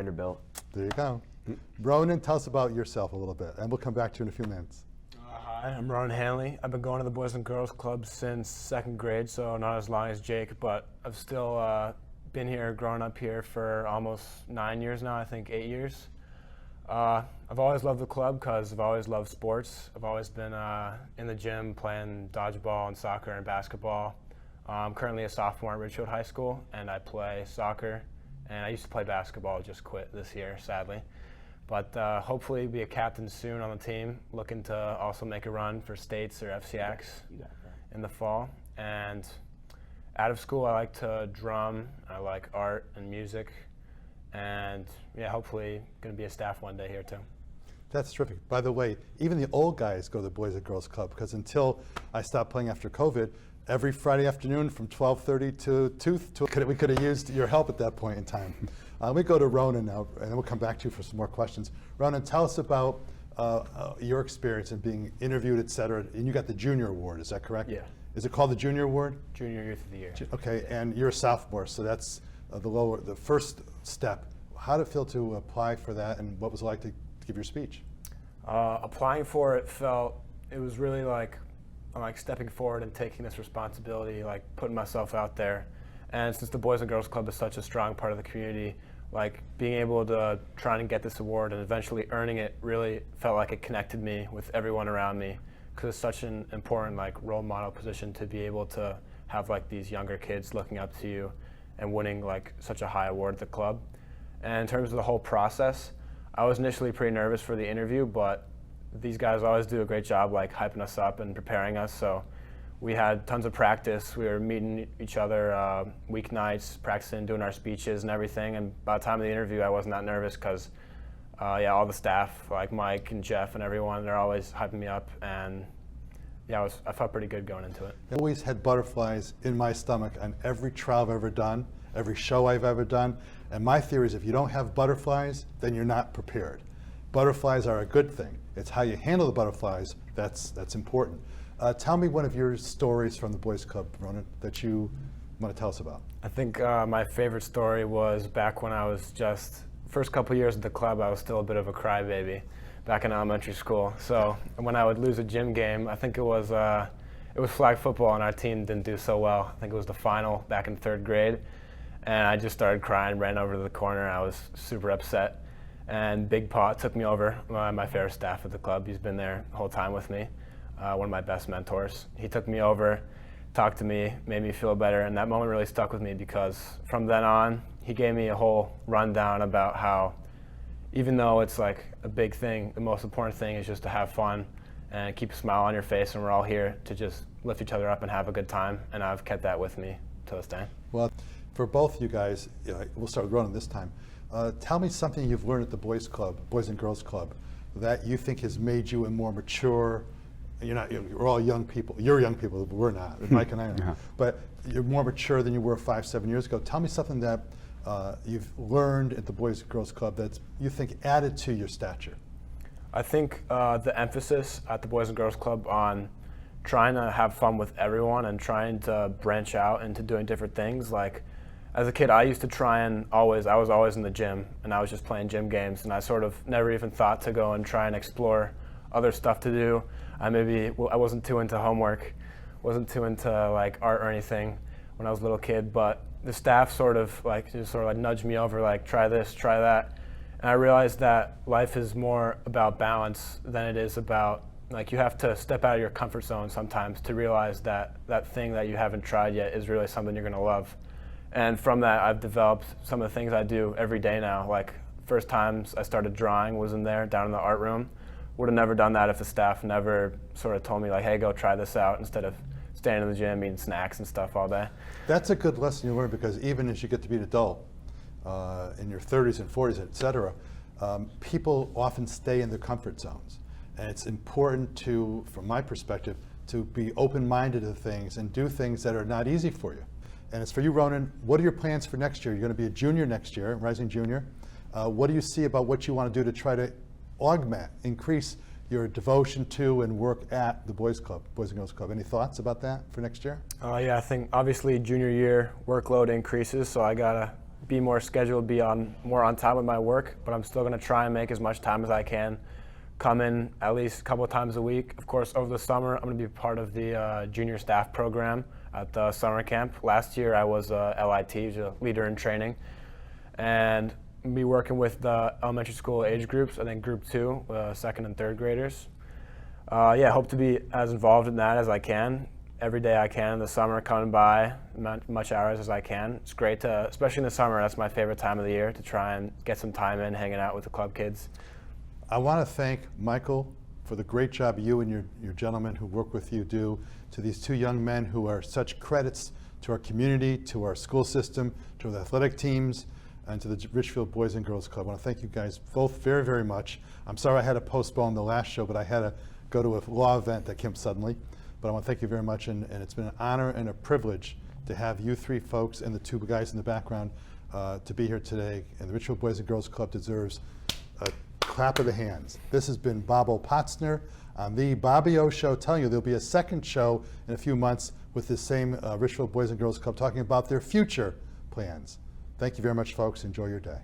Vanderbilt. There you go. Ronan, tell us about yourself a little bit, and we'll come back to you in a few minutes. Hi, I'm Ronan Hanley. I've been going to the Boys and Girls Club since second grade, so not as long as Jake, but I've still been here, grown up here for almost 9 years now, I think 8 years. I've always loved the club because I've always loved sports. I've always been in the gym playing dodgeball and soccer and basketball. I'm currently a sophomore at Ridgefield High School, and I play soccer. And I used to play basketball, just quit this year, sadly. But hopefully be a captain soon on the team, looking to also make a run for states or FCX in the fall. And out of school, I like to drum. I like art and music. And yeah, hopefully going to be a staff one day here too. That's terrific. By the way, even the old guys go to the Boys and Girls Club, because until I stopped playing after COVID, every Friday afternoon from 12:30 to 2, we could have used your help at that point in time. We go to Ronan now, and then we'll come back to you for some more questions. Ronan, tell us about your experience in being interviewed, et cetera. And you got the Junior Award, is that correct? Yeah. Is it called the Junior Award? Junior Youth of the Year. Okay, and you're a sophomore, so that's the first step. How did it feel to apply for that, and what was it like to give your speech? Applying for it it was really like stepping forward and taking this responsibility, like putting myself out there. And since the Boys and Girls Club is such a strong part of the community, like being able to try and get this award and eventually earning it really felt like it connected me with everyone around me, because it's such an important role model position to be able to have these younger kids looking up to you and winning such a high award at the club. And in terms of the whole process, I was initially pretty nervous for the interview, but these guys always do a great job hyping us up and preparing us. So we had tons of practice. We were meeting each other weeknights, practicing, doing our speeches and everything. And by the time of the interview, I wasn't that nervous because all the staff, like Mike and Jeff and everyone, they're always hyping me up. And yeah, I felt pretty good going into it. I always had butterflies in my stomach on every trial I've ever done, every show I've ever done. And my theory is if you don't have butterflies, then you're not prepared. Butterflies are a good thing. It's how you handle the butterflies that's important. Tell me one of your stories from the Boys Club, Ronan, that you want to tell us about. I think my favorite story was back when I was first couple years at the club, I was still a bit of a crybaby back in elementary school. So when I would lose a gym game, I think it was flag football and our team didn't do so well. I think it was the final back in third grade. And I just started crying, ran over to the corner. I was super upset. And Big Paw took me over, my favorite staff at the club. He's been there the whole time with me, one of my best mentors. He took me over, talked to me, made me feel better, and that moment really stuck with me because from then on, he gave me a whole rundown about how even though it's a big thing, the most important thing is just to have fun and keep a smile on your face, and we're all here to just lift each other up and have a good time, and I've kept that with me to this day. Well, for both you guys, we'll start with Ronan this time. Tell me something you've learned at the Boys and Girls Club, that you think has made you a more mature. You're all young people. You're young people, but we're not. Mike and I are. But you're more mature than you were 5-7 years ago. Tell me something that you've learned at the Boys and Girls Club that you think added to your stature. I think the emphasis at the Boys and Girls Club on trying to have fun with everyone and trying to branch out into doing different things. As a kid, I used to I was always in the gym, and I was just playing gym games, and I sort of never even thought to go and try and explore other stuff to do. I wasn't too into homework, wasn't too into art or anything when I was a little kid, but the staff sort of nudged me over, try this, try that. And I realized that life is more about balance than it is about, you have to step out of your comfort zone sometimes to realize that that thing that you haven't tried yet is really something you're gonna love. And from that, I've developed some of the things I do every day now. First times I started drawing was down in the art room. Would have never done that if the staff never sort of told me hey, go try this out, instead of staying in the gym eating snacks and stuff all day. That's a good lesson you learn, because even as you get to be an adult, in your 30s and 40s, et cetera, people often stay in their comfort zones. And it's important to, from my perspective, to be open-minded to things and do things that are not easy for you. And as for you, Ronan, what are your plans for next year? You're going to be a junior next year, rising junior. What do you see about what you want to do to try to increase your devotion to and work at the Boys and Girls Club? Any thoughts about that for next year? Yeah, I think obviously junior year workload increases, so I got to be more scheduled, be more on time with my work, but I'm still going to try and make as much time as I can. Come in at least a couple of times a week. Of course, over the summer, I'm going to be part of the junior staff program at the summer camp. Last year, I was LIT, a leader in training, and be working with the elementary school age groups, I think group 2, second and third graders. Hope to be as involved in that as I can. Every day I can in the summer, coming by much hours as I can. It's great to, especially in the summer, that's my favorite time of the year, to try and get some time in hanging out with the club kids. I want to thank Michael for the great job you and your gentlemen who work with you do to these 2 young men who are such credits to our community, to our school system, to the athletic teams, and to the Ridgefield Boys and Girls Club. I want to thank you guys both very, very much. I'm sorry I had to postpone the last show, but I had to go to a law event that came suddenly. But I want to thank you very much, and it's been an honor and a privilege to have you 3 folks and the 2 guys in the background to be here today. And the Ridgefield Boys and Girls Club deserves a clap of the hands. This has been Bob Optozner on the Bobby O Show, telling you there'll be a second show in a few months with this same Ridgefield Boys and Girls Club talking about their future plans. Thank you very much, folks. Enjoy your day.